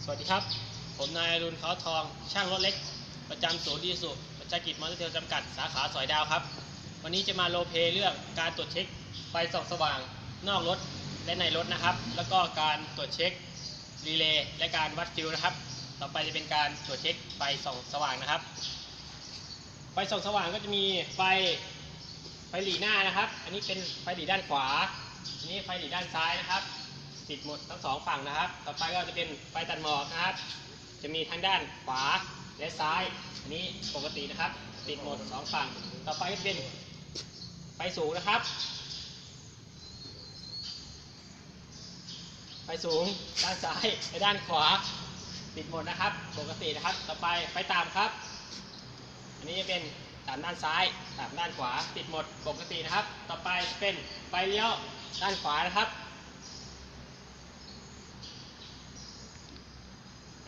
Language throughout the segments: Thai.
วัสดีครับผมนายอรุณเขาทองช่างรถเล็กประจำศูนย์ดีสุประชากิจมอเตอร์เทลจำกัดสาขาสอยดาวครับวันนี้จะมาโรลเพลย์เรื่องการตรวจเช็คไฟส่องสว่างนอกรถและในรถนะครับแล้วก็การตรวจเช็ครีเลย์และการวัดฟิลนะครับต่อไปจะเป็นการตรวจเช็คไฟส่องสว่างนะครับไฟส่องสว่างก็จะมีไฟหลีหน้านะครับอันนี้เป็นไฟหลีด้านขวาอันนี้ไฟหลีด้านซ้ายนะครับติดหมดทั้งสองฝั่งนะครับต่อไปก็จะเป็นไฟตัดหมอกนะครับจะมีทั้งด้านขวาและซ้ายอันนี้ปกตินะครับติดหมดสองฝั่งต่อไปก็จะเป็นไฟสูงนะครับไฟสูงด้านซ้ายและด้านขวาติดหมดนะครับปกตินะครับต่อไปไฟต่ำครับอันนี้จะเป็นต่ำด้านซ้ายต่ำด้านขวาติดหมดปกตินะครับต่อไปเป็นไฟเลี้ยวด้านขวานะครับ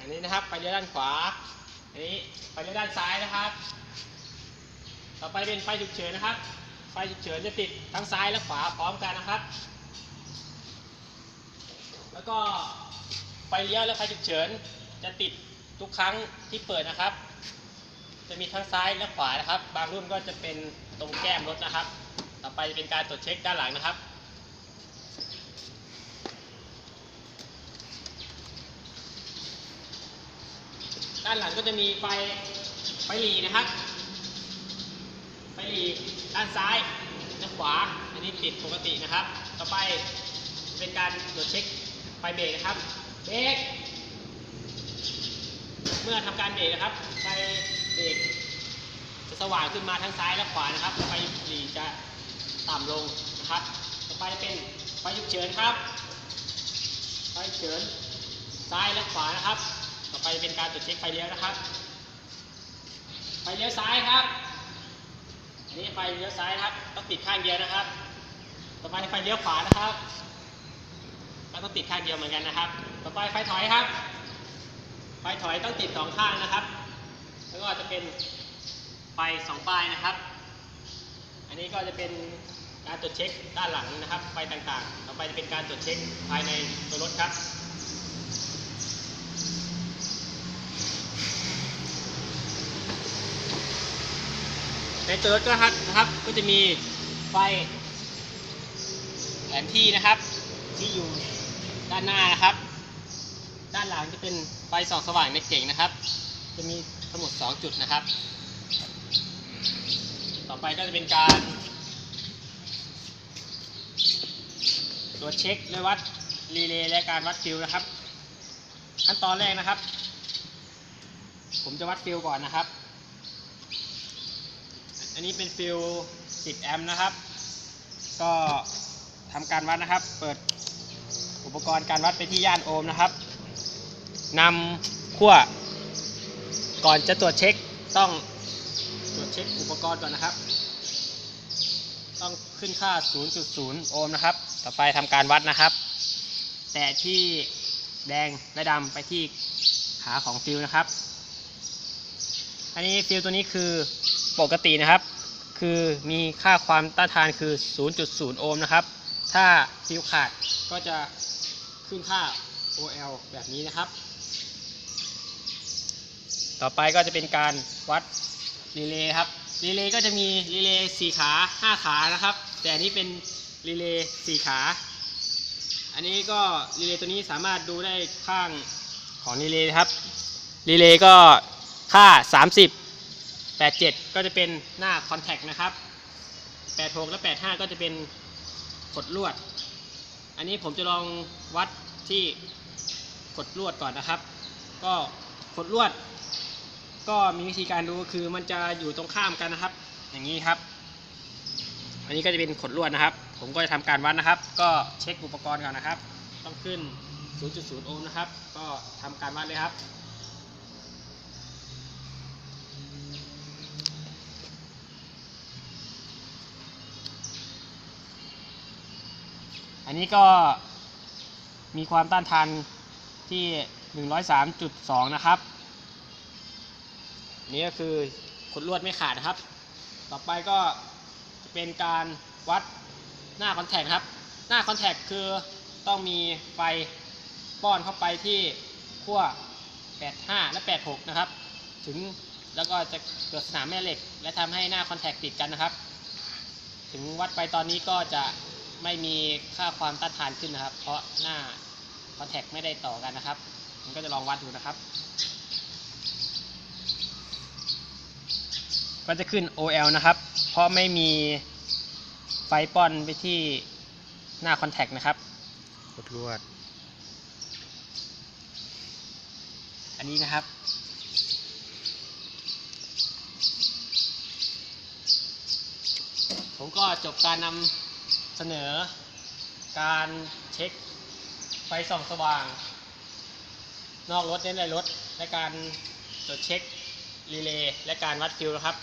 อันนี้นะครับไฟเลี้ยวด้านขวาอันนี้ไฟเลี้ยวด้านซ้ายนะครับต่อไปเป็นไฟฉุกเฉินนะครับไฟฉุกเฉินจะติดทั้งซ้ายและขวาพร้อมกันนะครับแล้วก็ไฟเลี้ยวและไฟฉุกเฉินจะติดทุกครั้งที่เปิดนะครับจะมีทั้งซ้ายและขวานะครับบางรุ่นก็จะเป็นตรงแก้มรถนะครับต่อไปจะเป็นการตรวจเช็คด้านหลังนะครับด้านหลังก็จะมีไฟหลีนะครับไฟหลีด้านซ้ายและขวาอันนี้ติดปกตินะครับต่อไปเป็นการตรวจเช็คไฟเบรกนะครับเบรกเมื่อทำการเบรกนะครับไฟเบรกจะสว่างขึ้นมาทั้งซ้ายและขวานะครับไฟหลีจะต่ำลงนะครับต่อไปเป็นไฟฉุกเฉินครับไฟฉุกเฉินซ้ายและขวานะครับต่อไปเป็นการตรวจเช็คไฟเลี้ยวนะครับไฟเลี้ยวซ้ายครับนี่ไฟเลี้ยวซ้ายครับต้องติดข้างเดียวนะครับต่อไปไฟเลี้ยวขวานะครับก็ต้องติดข้างเดียวเหมือนกันนะครับต่อไปไฟถอยครับไฟถอยต้องติดสองข้างนะครับแล้วก็จะเป็นไฟสองป้ายนะครับอันนี้ก็จะเป็นการตรวจเช็คด้านหลังนะครับไฟต่างๆต่อไปจะเป็นการตรวจเช็คภายในตัวรถครับในตัวรถก็นะครับก็จะมีไฟแผนที่นะครับที่อยู่ด้านหน้านะครับด้านหลังจะเป็นไฟส่องสว่างในเก่งนะครับจะมีทั้งหมด2จุดนะครับต่อไปก็จะเป็นการตรวจเช็คและวัดรีเลย์และการวัดฟิลนะครับขั้นตอนแรกนะครับผมจะวัดฟิลก่อนนะครับอันนี้เป็นฟิล10 แอมป์นะครับก็ทำการวัดนะครับเปิดอุปกรณ์การวัดไปที่ย่านโอห์มนะครับนำขั้วก่อนจะตรวจเช็คต้องตรวจเช็คอุปกรณ์ก่อนนะครับต้องขึ้นค่า 0.0 โอห์มนะครับต่อไปทำการวัดนะครับแตะที่แดงและดำไปที่ขาของฟิลนะครับอันนี้ฟิลตัวนี้คือปกตินะครับคือมีค่าความต้านทานคือ 0.0 โอห์มนะครับถ้าฟิลขาดก็จะขึ้นค่า OL แบบนี้นะครับต่อไปก็จะเป็นการวัดรีเลย์ครับรีเลย์ก็จะมีรีเลย์4ขา5ขานะครับแต่อันนี้เป็นรีเลย์4ขาอันนี้ก็รีเลย์ตัวนี้สามารถดูได้ข้างของรีเลย์ครับรีเลย์ก็ค่า30 87ก็จะเป็นหน้าคอนแทคนะครับ86และ85ก็จะเป็นขดลวดอันนี้ผมจะลองวัดที่ขดลวดก่อนนะครับก็ขดลวดก็มีวิธีการดูคือมันจะอยู่ตรงข้ามกันนะครับอย่างนี้ครับอันนี้ก็จะเป็นขดลวดนะครับผมก็จะทำการวัดนะครับก็เช็คอุปกรณ์ก่อนนะครับต้องขึ้น 0.0 โอห์มนะครับก็ทำการวัดเลยครับอันนี้ก็มีความต้านทานที่ 103.2 นะครับนี่ก็คือขดลวดไม่ขาดนะครับต่อไปก็จะเป็นการวัดหน้าคอนแทคครับหน้าคอนแทคคือต้องมีไฟป้อนเข้าไปที่ขั้ว 85 และ 86 นะครับถึงแล้วก็จะเกิดสนามแม่เหล็กและทำให้หน้าคอนแทคติดกันนะครับถึงวัดไปตอนนี้ก็จะไม่มีค่าความต้านทานขึ้นนะครับเพราะหน้าคอนแทคไม่ได้ต่อกันนะครับผมก็จะลองวัดดูนะครับก็จะขึ้น OL นะครับเพราะไม่มีไฟป้อนไปที่หน้าคอนแทคนะครับลวดอันนี้นะครับผมก็จบการนำเสนอการเช็คไฟส่องสว่างนอกรถในรถและการตรวจเช็ครีเลย์และการวัดฟิวนะครับ